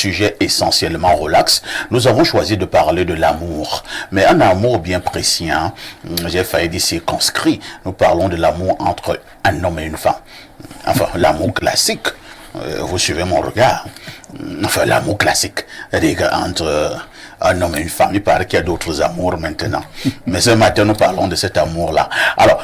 sujet essentiellement relax. Nous avons choisi de parler de l'amour, mais un amour bien précis. Hein. J'ai failli dire circonscrit. Nous parlons de l'amour entre un homme et une femme. Enfin, l'amour classique. Vous suivez mon regard. Enfin, l'amour classique. C'est-à-dire entre un homme et une femme. Il paraît qu'il y a d'autres amours maintenant. Mais ce matin, nous parlons de cet amour-là. Alors,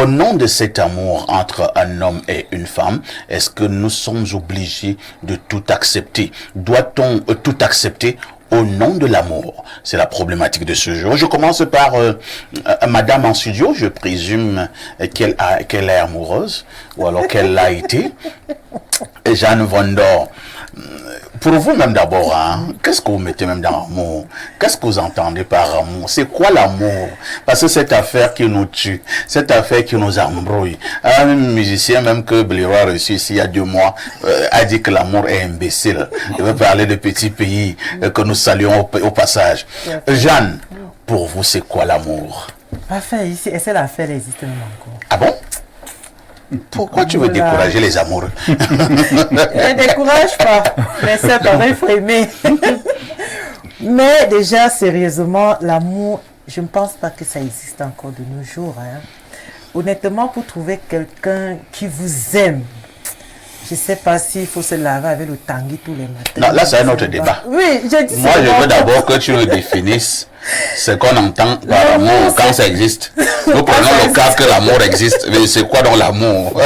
au nom de cet amour entre un homme et une femme, est-ce que nous sommes obligés de tout accepter? Doit-on tout accepter au nom de l'amour? C'est la problématique de ce jour. Je commence par madame en studio. Je présume qu'elle est amoureuse, ou alors qu'elle l'a été. Et Jeanne Vondor, pour vous-même d'abord, hein, qu'est-ce que vous mettez même dans l'amour? Qu'est-ce que vous entendez par amour? C'est quoi l'amour? Parce que cette affaire qui nous tue, cette affaire qui nous embrouille. Un musicien même que Blaireau a reçu ici il y a 2 mois a dit que l'amour est imbécile. Je veux parler de petits pays que nous saluons au passage. Jeanne, pour vous, c'est quoi l'amour? Parfait, ici, et c'est l'affaire existe même encore. Ah bon? Pourquoi tu veux décourager les amoureux? Ne décourage pas, mais c'est pareil, il faut aimer. Mais déjà, sérieusement, l'amour, je ne pense pas que ça existe encore de nos jours. Hein. Honnêtement, pour trouver quelqu'un qui vous aime, je ne sais pas s'il faut se laver avec le tanguy tous les matins. Non, là, c'est un autre débat. Oui, je dis moi, je veux d'abord que tu le définisses ce qu'on entend par amour quand ça existe. Nous prenons le cas que l'amour existe. Mais c'est quoi dans l'amour?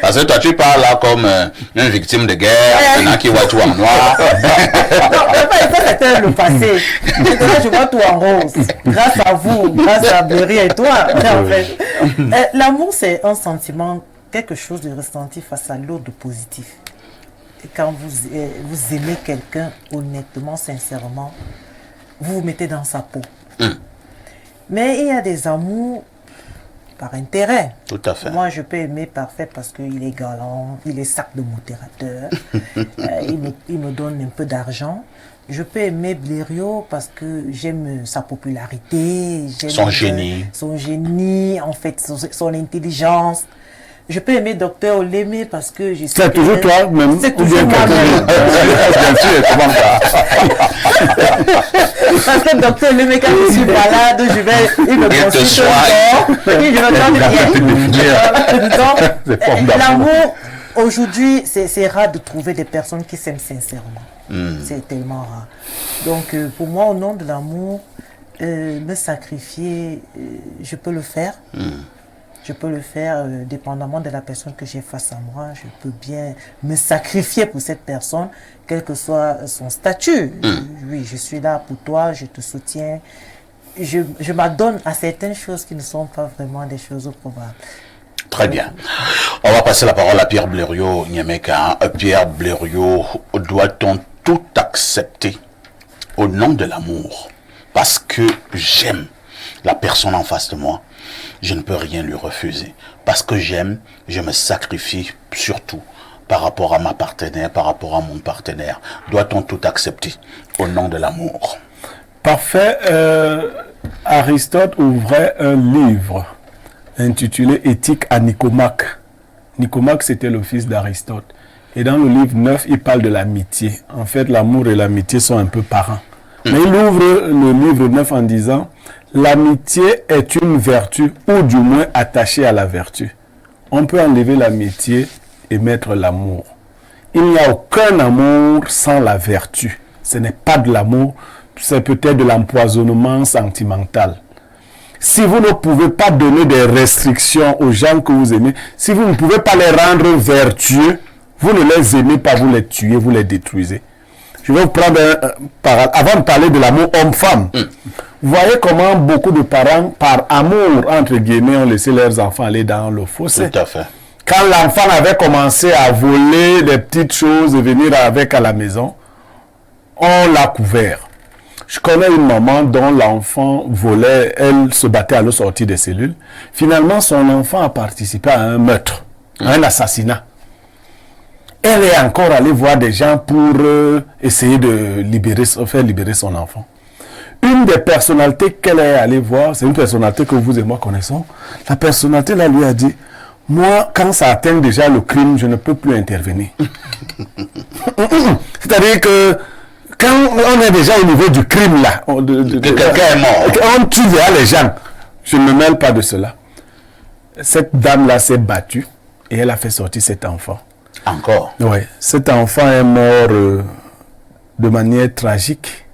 Parce que toi, tu parles là comme une victime de guerre, maintenant qui voit tout en noir. Non, ça c'était le passé. Maintenant, je vois tout en rose. Grâce à vous, grâce à Berry et toi. En fait. L'amour, c'est un sentiment, quelque chose de ressenti face à l'autre de positif. Et quand vous aimez quelqu'un honnêtement, sincèrement, vous vous mettez dans sa peau. Mais il y a des amours par intérêt. Tout à fait. Moi, je peux aimer Parfait parce qu'il est galant, il est sac de modérateur, il me donne un peu d'argent. Je peux aimer Blériot parce que j'aime sa popularité, j'aime son génie, en fait, son intelligence. Je peux aimer Docteur Olémé parce que je sais. C'est toujours toi même. C'est toujours moi-même. Parce que Docteur Olémé, quand je suis malade, il me consulte encore. Et je me trompe bien. L'amour, aujourd'hui, c'est rare de trouver des personnes qui s'aiment sincèrement. C'est tellement rare. Donc, pour moi, au nom de l'amour, me sacrifier, je peux le faire. Je peux le faire dépendamment de la personne que j'ai face à moi. Je peux bien me sacrifier pour cette personne, quel que soit son statut. Oui, je suis là pour toi, je te soutiens. Je m'adonne à certaines choses qui ne sont pas vraiment des choses probables. Très bien. On va passer la parole à Pierre Blériot, Nyameka. Pierre Blériot, doit-on tout accepter au nom de l'amour? Parce que j'aime la personne en face de moi. Je ne peux rien lui refuser. Parce que j'aime, je me sacrifie surtout par rapport à ma partenaire, par rapport à mon partenaire. Doit-on tout accepter au nom de l'amour? Parfait. Aristote ouvrait un livre intitulé Éthique à Nicomaque. Nicomaque, c'était le fils d'Aristote. Et dans le livre 9, il parle de l'amitié. En fait, l'amour et l'amitié sont un peu parents. Mais il ouvre le livre 9 en disant: l'amitié est une vertu, ou du moins attachée à la vertu. On peut enlever l'amitié et mettre l'amour. Il n'y a aucun amour sans la vertu. Ce n'est pas de l'amour, c'est peut-être de l'empoisonnement sentimental. Si vous ne pouvez pas donner des restrictions aux gens que vous aimez, si vous ne pouvez pas les rendre vertueux, vous ne les aimez pas, vous les tuez, vous les détruisez. Je vais vous prendre avant de parler de l'amour homme-femme. Vous voyez comment beaucoup de parents, par amour, entre guillemets, ont laissé leurs enfants aller dans le fossé. Tout à fait. Quand l'enfant avait commencé à voler des petites choses et venir avec à la maison, on l'a couvert. Je connais une maman dont l'enfant volait, elle se battait à le sortir des cellules. Finalement, son enfant a participé à un meurtre, à un assassinat. Elle est encore allée voir des gens pour essayer de faire libérer son enfant. Une des personnalités qu'elle est allée voir, c'est une personnalité que vous et moi connaissons. La personnalité là lui a dit: Moi, quand ça atteint déjà le crime, je ne peux plus intervenir. C'est-à-dire que quand on est déjà au niveau du crime là, quelqu'un est mort. On tue déjà les gens. Je ne me mêle pas de cela. Cette dame-là s'est battue et elle a fait sortir cet enfant. Encore? Oui. Cet enfant est mort de manière tragique,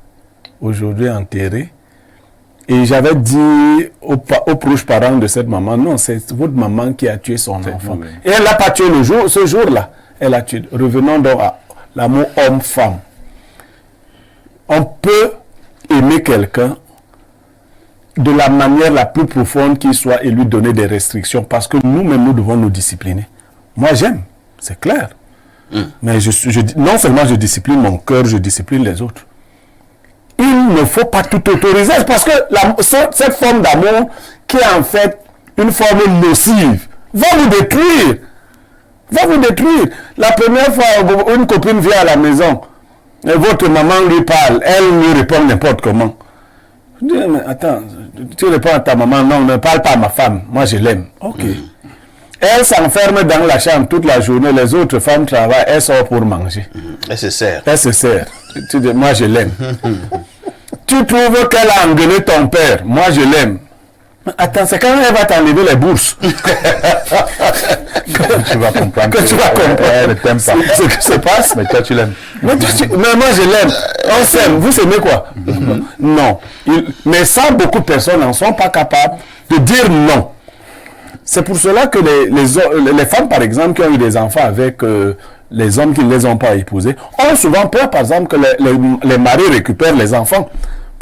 aujourd'hui enterré. Et j'avais dit aux proches parents de cette maman, non, c'est votre maman qui a tué son enfant. Oui. Et elle n'a pas tué ce jour-là. Elle a tué. Revenons donc à l'amour homme-femme. On peut aimer quelqu'un de la manière la plus profonde qu'il soit et lui donner des restrictions parce que nous-mêmes, nous devons nous discipliner. Moi, j'aime, c'est clair. Mais non seulement je discipline mon cœur, je discipline les autres. Il ne faut pas tout autoriser parce que cette forme d'amour qui est en fait une forme nocive va vous détruire. Va vous détruire. La première fois, une copine vient à la maison et votre maman lui parle, elle lui répond n'importe comment. Je dis, mais attends, tu réponds à ta maman, non, ne parle pas à ma femme, moi je l'aime. Ok. Elle s'enferme dans la chambre toute la journée, les autres femmes travaillent, elle sort pour manger. Elle se sert. Elle se sert. Tu dis, moi je l'aime. Tu trouves qu'elle a engueulé ton père, moi je l'aime. Attends, c'est quand elle va t'enlever les bourses que tu vas comprendre. Elle ne t'aime pas. Ce qui se passe. Mais toi, tu l'aimes. Mais moi, je l'aime. On s'aime. Vous s'aimez quoi? Non. Mais ça, beaucoup de personnes n'en sont pas capables de dire non. C'est pour cela que les femmes, par exemple, qui ont eu des enfants avec les hommes qui ne les ont pas épousés, ont souvent peur, par exemple, que les maris récupèrent les enfants.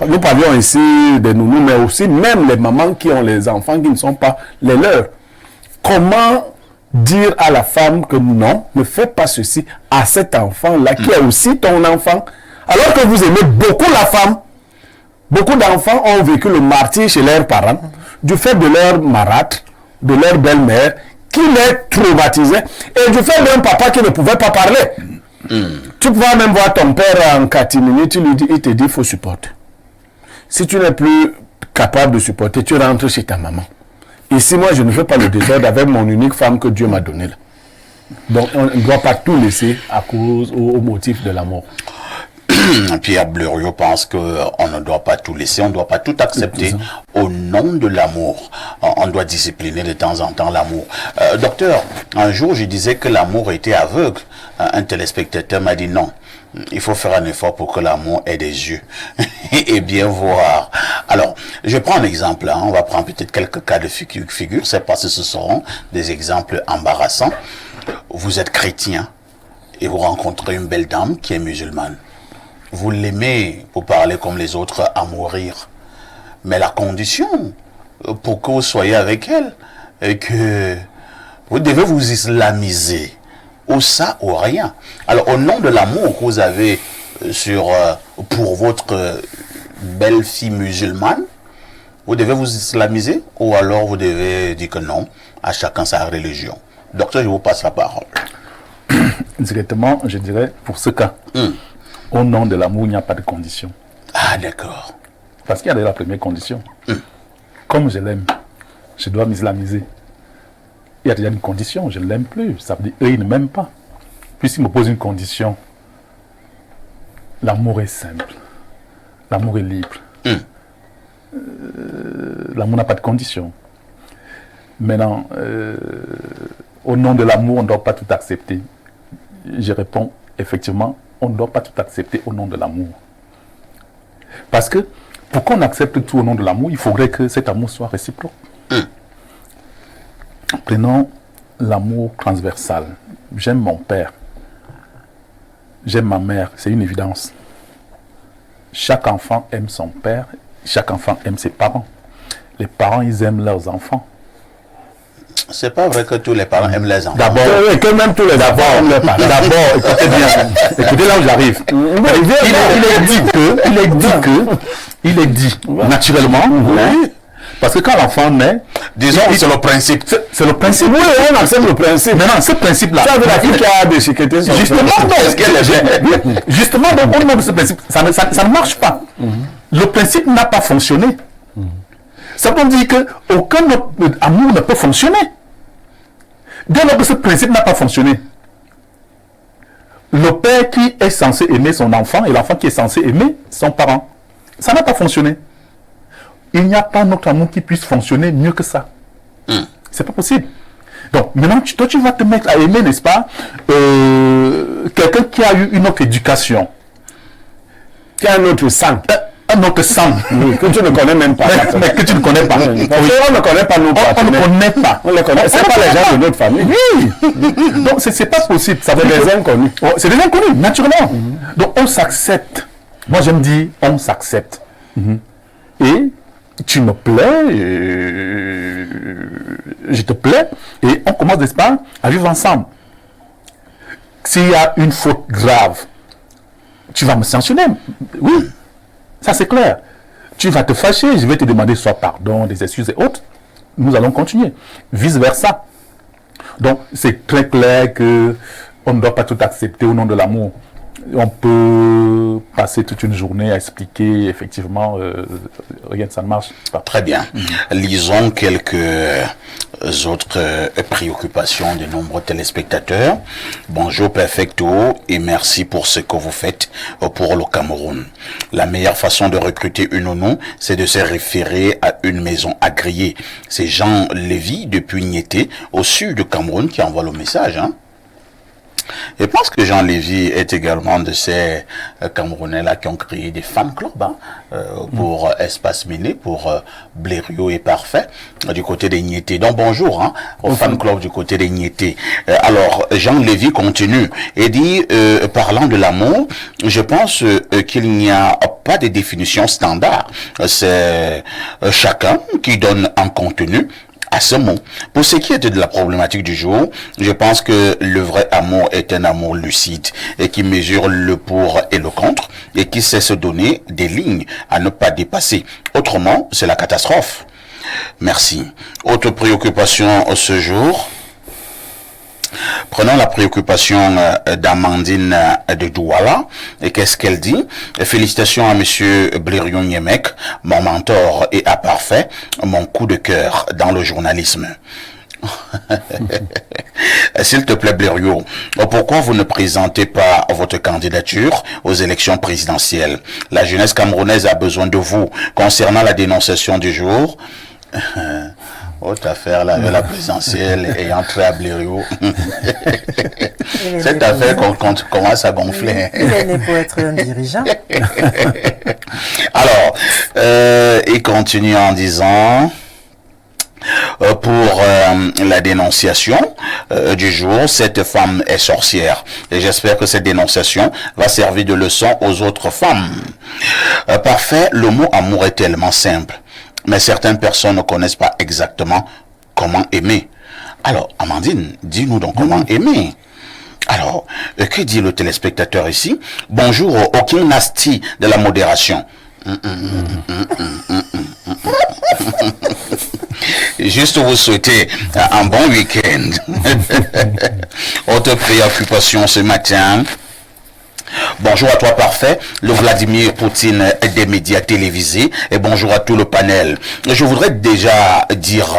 Nous parlions ici des nounous, mais aussi même les mamans qui ont les enfants qui ne sont pas les leurs. Comment dire à la femme que non, ne fais pas ceci à cet enfant-là qui est aussi ton enfant, alors que vous aimez beaucoup la femme? Beaucoup d'enfants ont vécu le martyre chez leurs parents du fait de leur marâtre, de leur belle-mère, qui les traumatisait, et du fait d'un papa qui ne pouvait pas parler. Tu pouvais même voir ton père en catimini, tu lui dis, il te dit, il faut supporter. Si tu n'es plus capable de supporter, tu rentres chez ta maman. Ici, moi, je ne fais pas le désordre avec mon unique femme que Dieu m'a donnée là. Donc, on ne doit pas tout laisser à cause au motif de l'amour. Pierre Bleriot pense qu'on ne doit pas tout laisser, on ne doit pas tout accepter au nom de l'amour. On doit discipliner de temps en temps l'amour. Docteur, un jour, je disais que l'amour était aveugle. Un téléspectateur m'a dit non. Il faut faire un effort pour que l'amour ait des yeux et bien voir. Alors, je prends un exemple. Hein. On va prendre peut-être quelques cas de figure. C'est parce que ce seront des exemples embarrassants. Vous êtes chrétien et vous rencontrez une belle dame qui est musulmane. Vous l'aimez pour parler comme les autres à mourir. Mais la condition pour que vous soyez avec elle est que vous devez vous islamiser. Ou ça ou rien. Alors, au nom de l'amour que vous avez pour votre belle-fille musulmane, vous devez vous islamiser ou alors vous devez dire que non, à chacun sa religion. Docteur, je vous passe la parole. Directement, je dirais, pour ce cas, au nom de l'amour, il n'y a pas de condition. Ah, d'accord. Parce qu'il y a déjà la première condition. Comme je l'aime, je dois m'islamiser. Il y a déjà une condition, je ne l'aime plus. Ça veut dire eux, ils ne m'aiment pas. Puisqu'ils me posent une condition, l'amour est simple. L'amour est libre. L'amour n'a pas de condition. Maintenant, au nom de l'amour, on ne doit pas tout accepter. Je réponds, effectivement, on ne doit pas tout accepter au nom de l'amour. Parce que, pour qu'on accepte tout au nom de l'amour, il faudrait que cet amour soit réciproque. Prenons l'amour transversal. J'aime mon père. J'aime ma mère. C'est une évidence. Chaque enfant aime son père. Chaque enfant aime ses parents. Les parents, ils aiment leurs enfants. C'est pas vrai que tous les parents aiment les enfants. D'abord, que même tous les enfants aiment leurs parents. D'abord, écoutez bien. Écoutez là où j'arrive. Il est dit naturellement. Oui. Parce que quand l'enfant naît, disons, c'est le principe. C'est le principe. Oui, on accepte le principe. Maintenant, ce principe-là. Ça veut dire qu'il y a déchiqueté. Justement, justement, donc, au nom de ce principe, ça ne marche pas. Le principe n'a pas fonctionné. Ça veut dire qu'aucun amour ne peut fonctionner. Dès lors que ce principe n'a pas fonctionné, le père qui est censé aimer son enfant et l'enfant qui est censé aimer son parent, ça n'a pas fonctionné. Il n'y a pas notre amour qui puisse fonctionner mieux que ça. C'est pas possible. Donc maintenant, toi tu vas te mettre à aimer, n'est-ce pas, quelqu'un qui a eu une autre éducation, Qui a un autre sang. un autre sang, Que tu ne connais même pas. mais que tu ne connais pas. Parce qu'on ne connaît pas nos On ne partenaires. connaît pas. On les connaît. C'est pas les gens de notre famille. Oui. Donc c'est pas possible. Ça veut C'est dire des inconnus. Oh, c'est des inconnus, naturellement. Donc on s'accepte. Moi j'aime dire on s'accepte. Et tu me plais, je te plais, et on commence, n'est-ce pas, à vivre ensemble. S'il y a une faute grave, tu vas me sanctionner. Oui, ça c'est clair. Tu vas te fâcher, je vais te demander soit pardon, des excuses et autres. Nous allons continuer. Vice versa. Donc c'est très clair que on ne doit pas tout accepter au nom de l'amour. On peut passer toute une journée à expliquer, effectivement, regarde, ça ne marche pas. Très bien. Lisons quelques autres préoccupations de nombreux téléspectateurs. Bonjour Perfecto et merci pour ce que vous faites pour le Cameroun. La meilleure façon de recruter une nounou, c'est de se référer à une maison agréée. C'est Jean Lévy depuis Niété, au sud du Cameroun, qui envoie le message, hein. Je pense que Jean Lévy est également de ces Camerounais-là qui ont créé des fan clubs pour Espace Miné, pour Blériot et Parfait, du côté des Niété. Donc bonjour au fan club du côté des Niété. Alors, Jean Lévy continue et dit, parlant de l'amour, je pense qu'il n'y a pas de définition standard. C'est chacun qui donne un contenu à ce mot. Pour ce qui est de la problématique du jour, je pense que le vrai amour est un amour lucide et qui mesure le pour et le contre et qui sait se donner des lignes à ne pas dépasser. Autrement, c'est la catastrophe. Merci. Autre préoccupation ce jour. Prenons la préoccupation d'Amandine de Douala. Et qu'est-ce qu'elle dit? Félicitations à monsieur Blériot Niemek, mon mentor et à parfait, mon coup de cœur dans le journalisme. S'il te plaît Blériot, pourquoi vous ne présentez pas votre candidature aux élections présidentielles? La jeunesse camerounaise a besoin de vous. Concernant la dénonciation du jour, autre affaire là, la présidentielle ayant trait à Blériot. Cette affaire commence à gonfler. Il est né pour être un dirigeant. Alors, il continue en disant, pour la dénonciation du jour, cette femme est sorcière. Et j'espère que cette dénonciation va servir de leçon aux autres femmes. Parfait, le mot amour est tellement simple. Mais certaines personnes ne connaissent pas exactement comment aimer. Alors, Amandine, dis-nous donc comment aimer. Alors, que dit le téléspectateur ici? Bonjour, aucun nasty de la modération. Juste vous souhaiter un bon week-end. Autre préoccupation ce matin. Bonjour à toi Parfait, le Vladimir Poutine des médias télévisés et bonjour à tout le panel. Je voudrais déjà dire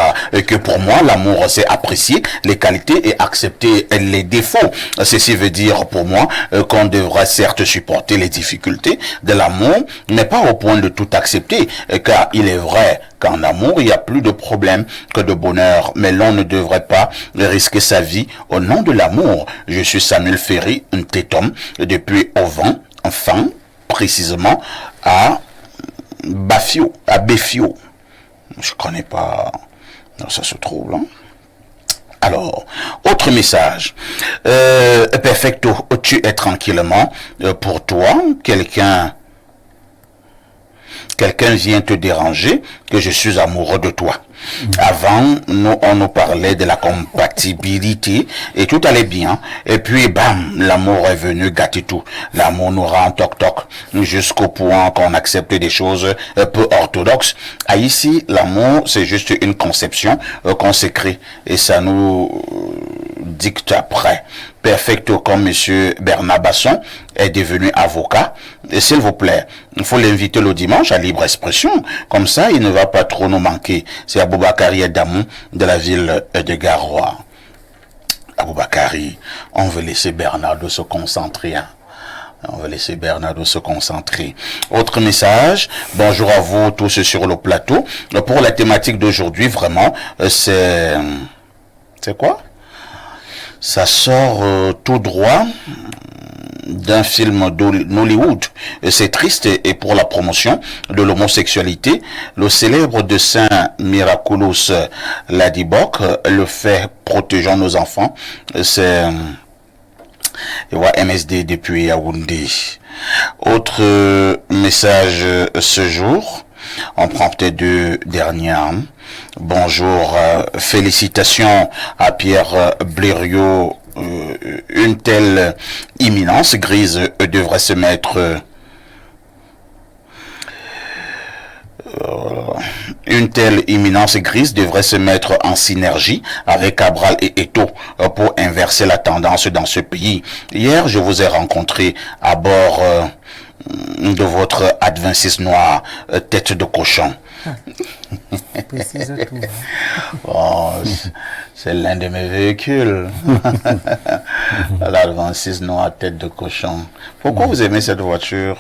que pour moi l'amour c'est apprécier les qualités et accepter les défauts. Ceci veut dire pour moi qu'on devrait certes supporter les difficultés de l'amour mais pas au point de tout accepter car il est vrai qu'en amour, il y a plus de problèmes que de bonheur. Mais l'on ne devrait pas risquer sa vie au nom de l'amour. Je suis Samuel Ferry, un tétom, depuis Auvent, enfin, précisément, à Bafio, à Béfio. Je connais pas, ça se trouve, hein. Alors, autre message. Perfecto, tu es tranquillement. Pour toi, quelqu'un vient te déranger, que je suis amoureux de toi. Avant, on nous parlait de la compatibilité et tout allait bien. Et puis, bam, l'amour est venu gâter tout. L'amour nous rend toc-toc jusqu'au point qu'on accepte des choses peu orthodoxes. Ici, l'amour, c'est juste une conception qu'on s'écrit et ça nous dicte après. Perfecto comme monsieur Bernard Basson est devenu avocat. Et s'il vous plaît, il faut l'inviter le dimanche à libre expression. Comme ça, il ne va pas trop nous manquer. C'est Aboubakari Damou de la ville de Garoua. Aboubakari, on veut laisser Bernardo se concentrer. Hein. On va laisser Bernardo se concentrer. Autre message. Bonjour à vous tous sur le plateau. Pour la thématique d'aujourd'hui, vraiment, c'est quoi? Ça sort tout droit d'un film d'Hollywood. C'est triste et pour la promotion de l'homosexualité, le célèbre dessin Miraculous Ladybok, le fait protégeant nos enfants, c'est MSD depuis Yaoundé. Autre message ce jour, on prend peut-être deux dernières. Bonjour, félicitations à Pierre Blériot. Une telle imminence grise devrait se mettre en synergie avec Cabral et Eto'o pour inverser la tendance dans ce pays. Hier, je vous ai rencontré à bord de votre Advent noir tête de cochon. Précise tout. Oh, c'est l'un de mes véhicules. L'Advent noir tête de cochon. Pourquoi vous aimez cette voiture?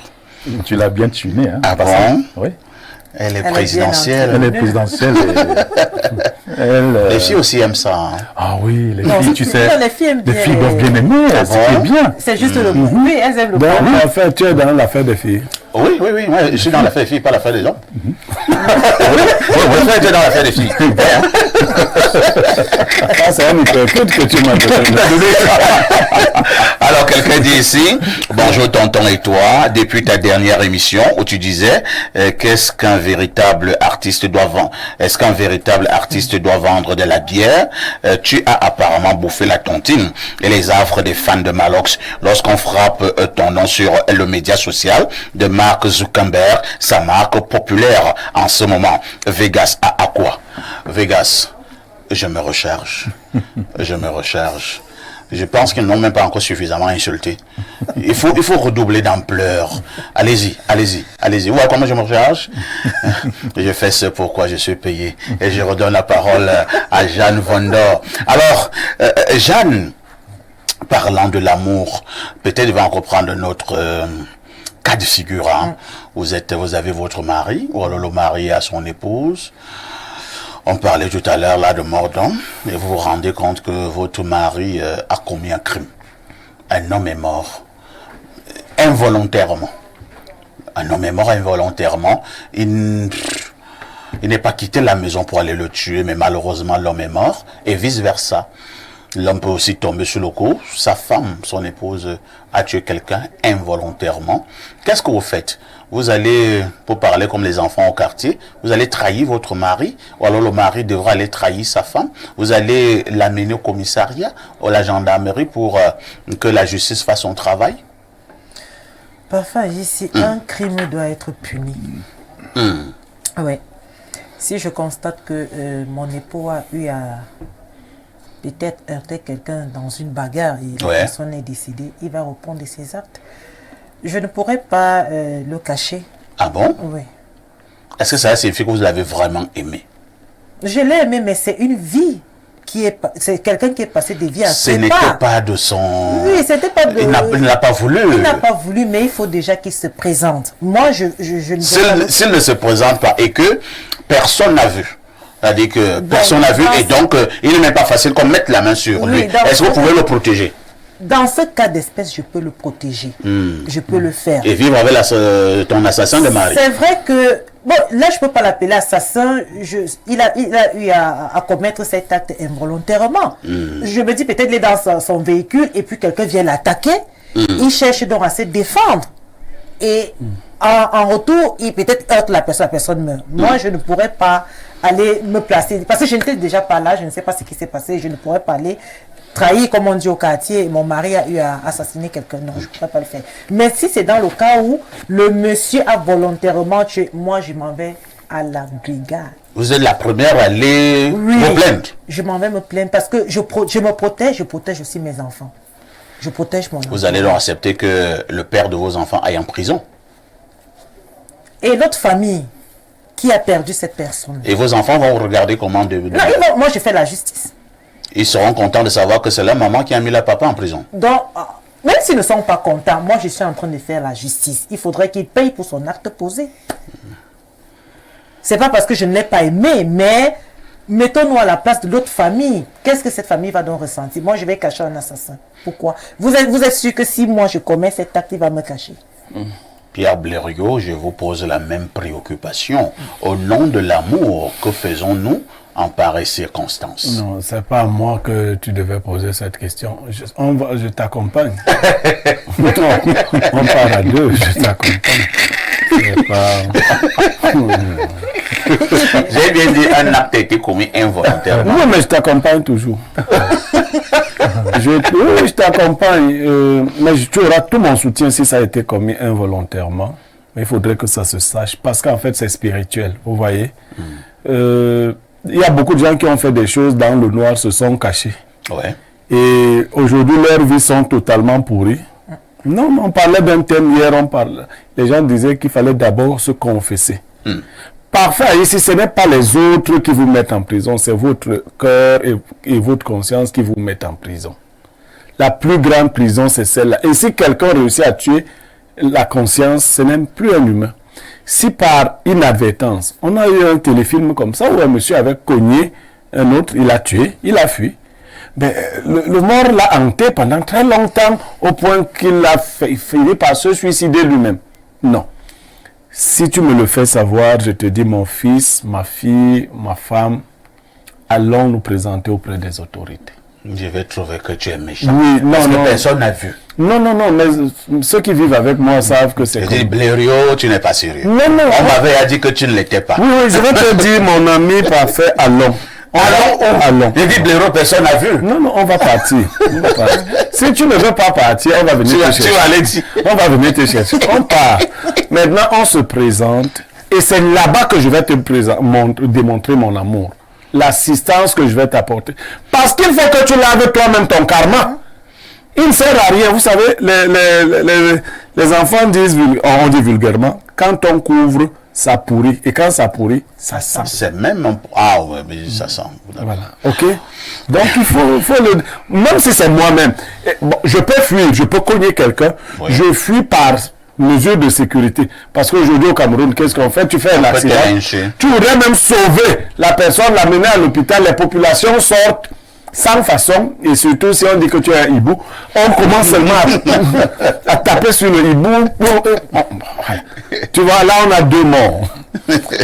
Tu l'as bien tunée, hein? Ah bon? Oui. Elle est présidentielle. Elle est présidentielle. Les filles aussi aiment ça. Hein. Ah oui, les Non, filles, tu sais. non, les filles doivent bien aimer. C'est bien. C'est juste le bruit. Oui, elles aiment le bruit. Tu es dans l'affaire des filles. Oui, je suis dans l'affaire des filles, pas l'affaire des hommes. Oui, je suis dans l'affaire des filles. C'est un hypercute que tu m'as donné. Alors, quelqu'un dit ici, bonjour tonton et toi, depuis ta dernière émission où tu disais, qu'est-ce qu'un véritable artiste doit vendre? Est-ce qu'un véritable artiste doit vendre de la bière? Tu as apparemment bouffé la tontine et les affres des fans de Malox. Lorsqu'on frappe ton nom sur le média social de Mark Zuckerberg, sa marque populaire en ce moment, Vegas à quoi? Vegas, je me recharge. Je pense qu'ils n'ont même pas encore suffisamment insulté. Il faut redoubler d'ampleur. Allez-y. Ouais, comment je me recharge? Je fais ce pourquoi je suis payé. Et je redonne la parole à Jeanne Vondor. Alors, Jeanne, parlant de l'amour, peut-être va encore prendre notre cas de figure. Hein. Vous avez votre mari, ou alors le mari a son épouse. On parlait tout à l'heure là de mort d'homme, et vous vous rendez compte que votre mari a commis un crime. Un homme est mort involontairement. Un homme est mort involontairement. Il n'est pas quitté la maison pour aller le tuer, mais malheureusement l'homme est mort, et vice-versa. L'homme peut aussi tomber sur le coup. Sa femme, son épouse, a tué quelqu'un involontairement. Qu'est-ce que vous faites? Vous allez, pour parler comme les enfants au quartier, vous allez trahir votre mari, ou alors le mari devra aller trahir sa femme. Vous allez l'amener au commissariat ou à la gendarmerie pour que la justice fasse son travail. Parfois, ici, un crime doit être puni. Ouais. Si je constate que mon époux a eu à peut-être heurter quelqu'un dans une bagarre et la personne est décédée, il va répondre de ses actes. Je ne pourrais pas le cacher. Ah bon? Oui. Est-ce que ça signifie que vous l'avez vraiment aimé? Je l'ai aimé, mais c'est une vie qui est... C'est quelqu'un qui est passé des vies à ce n'était pas de son... Oui, c'était pas de... Il n'a pas voulu. Il n'a pas voulu, mais il faut déjà qu'il se présente. Moi, je ne... S'il ne se présente pas et que personne n'a vu, c'est-à-dire que personne n'a vu et donc il n'est même pas facile qu'on mette la main sur lui. Est-ce que vous pouvez le protéger? Dans ce cas d'espèce, je peux le protéger. Je peux le faire. Et vivre avec ton assassin de mari. C'est vrai que... Bon, là, je ne peux pas l'appeler assassin. Il a eu à commettre cet acte involontairement. Je me dis peut-être qu'il est dans son véhicule et puis quelqu'un vient l'attaquer. Il cherche donc à se défendre. Et en retour, il peut-être heurte la personne meurt. Moi, je ne pourrais pas aller me placer. Parce que je n'étais déjà pas là, je ne sais pas ce qui s'est passé. Je ne pourrais pas aller trahir, comme on dit au quartier. Mon mari a eu à assassiner quelqu'un. Non, je ne pourrais pas le faire. Mais si c'est dans le cas où le monsieur a volontairement tué, moi, je m'en vais à la brigade. Vous êtes la première à aller me plaindre? Je m'en vais me plaindre parce que je me protège, je protège aussi mes enfants. Je protège mon enfant. Vous allez donc accepter que le père de vos enfants aille en prison? Et l'autre famille qui a perdu cette personne. Et vos enfants vont regarder comment Non, moi, je fais la justice. Ils seront contents de savoir que c'est leur maman qui a mis leur papa en prison. Donc, même s'ils ne sont pas contents, moi je suis en train de faire la justice. Il faudrait qu'ils payent pour son acte posé. C'est pas parce que je ne l'ai pas aimé, mais mettons-nous à la place de l'autre famille. Qu'est-ce que cette famille va donc ressentir? Moi, je vais cacher un assassin. Pourquoi? Vous êtes sûr que si moi je commets cet acte, il va me cacher? Pierre Blériot, je vous pose la même préoccupation. Au nom de l'amour, que faisons-nous en pareille circonstance? Non, c'est pas à moi que tu devais poser cette question. Je t'accompagne. On part à deux, je t'accompagne. J'ai bien dit un acte a été commis involontairement. Oui, mais je t'accompagne toujours. Je t'accompagne, mais tu auras tout mon soutien si ça a été commis involontairement. Mais il faudrait que ça se sache, parce qu'en fait, c'est spirituel, vous voyez. Il y a beaucoup de gens qui ont fait des choses dans le noir, se sont cachés. Ouais. Et aujourd'hui, leurs vies sont totalement pourries. Non, on parlait d'un thème hier, les gens disaient qu'il fallait d'abord se confesser. Parfait, ici, ce n'est pas les autres qui vous mettent en prison, c'est votre cœur et votre conscience qui vous mettent en prison. La plus grande prison, c'est celle-là. Et si quelqu'un réussit à tuer la conscience, ce n'est plus un humain. Si par inadvertance, on a eu un téléfilm comme ça, où un monsieur avait cogné un autre, il a tué, il a fui. Ben, le mort l'a hanté pendant très longtemps, au point qu'il a fini par se suicider lui-même. Non. Si tu me le fais savoir, je te dis, mon fils, ma fille, ma femme, allons nous présenter auprès des autorités. Je vais trouver que tu es méchant. Oui, non, parce que non. personne n'a vu. Non, mais ceux qui vivent avec moi savent que c'est Je dis, Blériot, tu n'es pas sérieux. Non, non. On m'avait dit que tu ne l'étais pas. Oui, je vais te dire, mon ami parfait, allons. Allons. Je dis, Blériot, personne n'a vu. Non, on va partir. Si tu ne veux pas partir, on va venir te chercher. Tu vas aller dire. On va venir te chercher. On part. Maintenant, on se présente. Et c'est là-bas que je vais te démontrer mon amour. L'assistance que je vais t'apporter. Parce qu'il faut que tu laves toi-même ton karma. Il ne sert à rien. Vous savez, les enfants disent, on dit vulgairement, quand on couvre, ça pourrit. Et quand ça pourrit, ça sent. C'est même... Ah ouais, mais ça sent. Voilà. OK? Donc, il faut le... Même si c'est moi-même, bon, je peux fuir, je peux cogner quelqu'un. Oui. Je fuis par mesure de sécurité. Parce qu'aujourd'hui, au Cameroun, qu'est-ce qu'on fait? Tu fais un accident. Tu voudrais même sauver la personne, l'amener à l'hôpital. Les populations sortent sans façon. Et surtout, si on dit que tu es un hibou, on commence seulement à taper sur le hibou. Tu vois, là, on a 2 morts.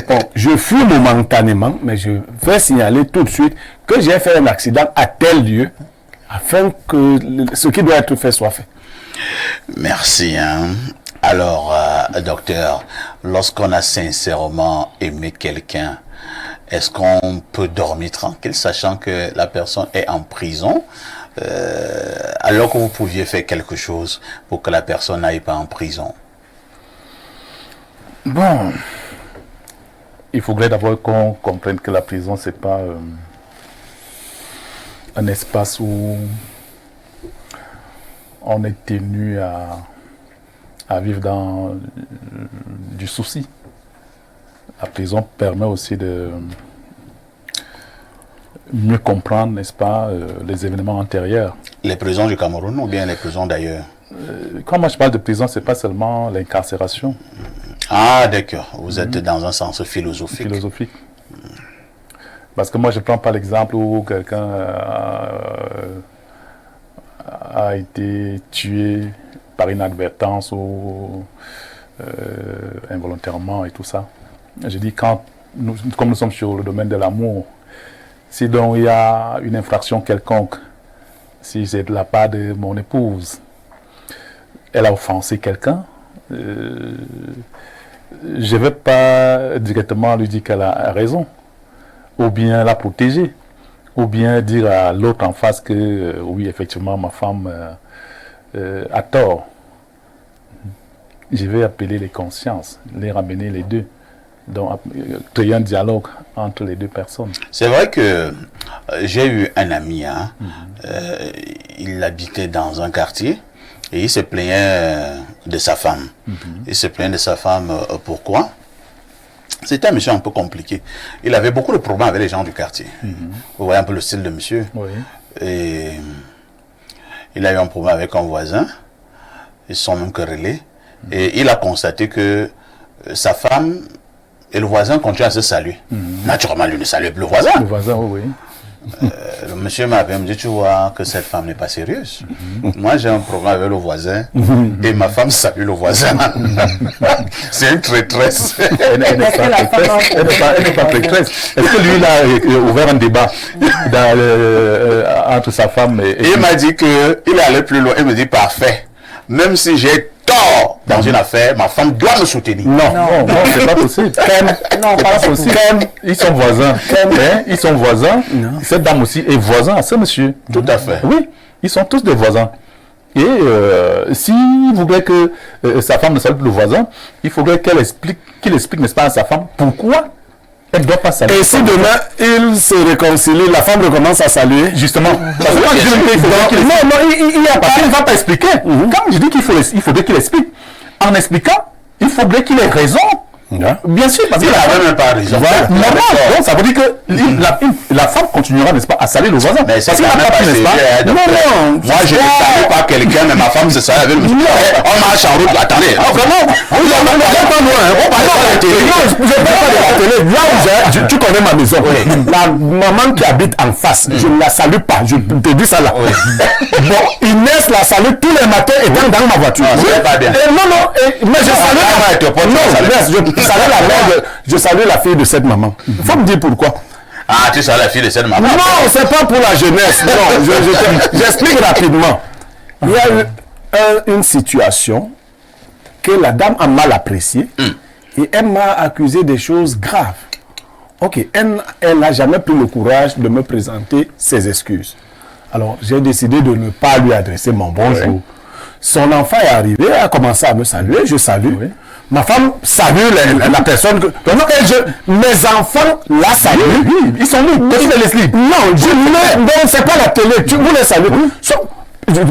Bon, je fuis momentanément, mais je vais signaler tout de suite que j'ai fait un accident à tel lieu, afin que ce qui doit être fait soit fait. Merci. Alors, docteur, lorsqu'on a sincèrement aimé quelqu'un, est-ce qu'on peut dormir tranquille, sachant que la personne est en prison, alors que vous pouviez faire quelque chose pour que la personne n'aille pas en prison? Bon, il faudrait d'abord qu'on comprenne que la prison, c'est pas un espace où on est tenu à vivre dans du souci. La prison permet aussi de mieux comprendre, n'est-ce pas, les événements antérieurs. Les prisons du Cameroun ou bien les prisons d'ailleurs? Quand moi je parle de prison, c'est pas seulement l'incarcération. Ah d'accord, vous êtes dans un sens philosophique. Philosophique. Parce que moi je prends pas l'exemple où quelqu'un a été tué par inadvertance ou involontairement et tout ça. Je dis comme nous sommes sur le domaine de l'amour, si donc il y a une infraction quelconque, si c'est de la part de mon épouse, elle a offensé quelqu'un, je ne vais pas directement lui dire qu'elle a raison, ou bien la protéger, ou bien dire à l'autre en face que oui, effectivement, ma femme a tort. Je vais appeler les consciences, les ramener les deux. Donc, créer un dialogue entre les deux personnes. C'est vrai que j'ai eu un ami, il habitait dans un quartier et il se plaignait de sa femme. Il se plaignait de sa femme, pourquoi? C'était un monsieur un peu compliqué. Il avait beaucoup de problèmes avec les gens du quartier. Vous voyez un peu le style de monsieur. Oui. Et il a eu un problème avec un voisin. Ils sont même querellés. Et il a constaté que sa femme et le voisin continuent à se saluer. Naturellement, lui ne salue plus le voisin. Le voisin, oui. Le monsieur m'avait dit, tu vois que cette femme n'est pas sérieuse. Moi, j'ai un problème avec le voisin et ma femme salue le voisin. C'est une traîtresse. Elle n'est pas traîtresse. Est-ce que lui, il a ouvert un débat entre sa femme et... Il m'a dit qu'il allait plus loin. Il me dit, parfait. Même si j'ai tort dans une affaire, ma femme doit me soutenir. Non, c'est pas possible. Non, pas possible. Ils sont voisins. Ils sont voisins. Cette dame aussi est voisin à ce monsieur. Tout à fait. Oui, ils sont tous des voisins. Et s'il voudrait que sa femme ne salue plus le voisin, il faudrait qu'il explique, n'est-ce pas, à sa femme pourquoi elle ne doit pas saluer. Et si demain il se réconcilie, la femme recommence à saluer. Justement. Parce que moi, je dis qu'il faudrait qu'il explique. Non, il ne va pas expliquer. Quand je dis il faudrait qu'il explique, en expliquant, il faudrait qu'il ait raison. Bien sûr, parce qu'il n'a même pas raison. Donc, ça veut dire que la femme continuera, n'est-ce pas, à saluer le voisin. Mais c'est quand même pas sérieux. Non. Moi, je ne salue pas quelqu'un, mais ma femme se salue avec le monsieur. On marche en route, attendez. Vraiment. Je ne parle pas de la télé. Là où tu connais ma maison. La maman qui habite en face, je ne la salue pas. Je te dis ça là. Bon, Inès la salue tous les matins étant dans ma voiture. Pas bien. Mais je salue je salue la fille de cette maman. Il faut me dire pourquoi. Ah, tu salues la fille de cette maman? Non, c'est pas pour la jeunesse. Non, j'explique rapidement. Il y a eu une situation que la dame a mal appréciée et elle m'a accusé des choses graves. Ok, elle n'a jamais pris le courage de me présenter ses excuses. Alors, j'ai décidé de ne pas lui adresser mon bonjour. Son enfant est arrivé, elle a commencé à me saluer, je salue. Oui. Ma femme salue la personne que... mes enfants la saluent. Oui, ils sont libres. Non, c'est pas la télé. Vous les saluez.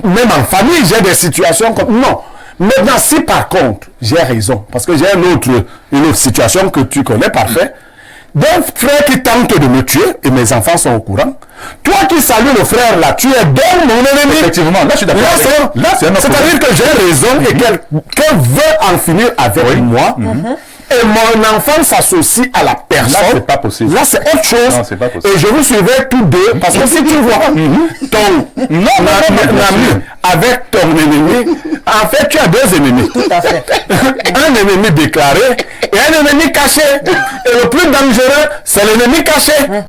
Même en famille, j'ai des situations comme... Non. Maintenant, si par contre, j'ai raison, parce que j'ai une autre situation que tu connais parfait, d'un frère qui tente de me tuer, et mes enfants sont au courant, toi qui salues le frère là, tu es donc mon ennemi. Effectivement, là je suis d'accord. C'est-à-dire que j'ai raison et qu'elle veut en finir avec moi. Et mon enfant s'associe à la personne. Là, c'est pas possible. Là, c'est autre chose. Non, c'est pas possible. Et je vous suivrai tous deux. Parce que si tu vois ton ami avec ton ennemi, en fait, tu as deux ennemis. Tout à fait. Un ennemi déclaré et un ennemi caché. Et le plus dangereux, c'est l'ennemi caché.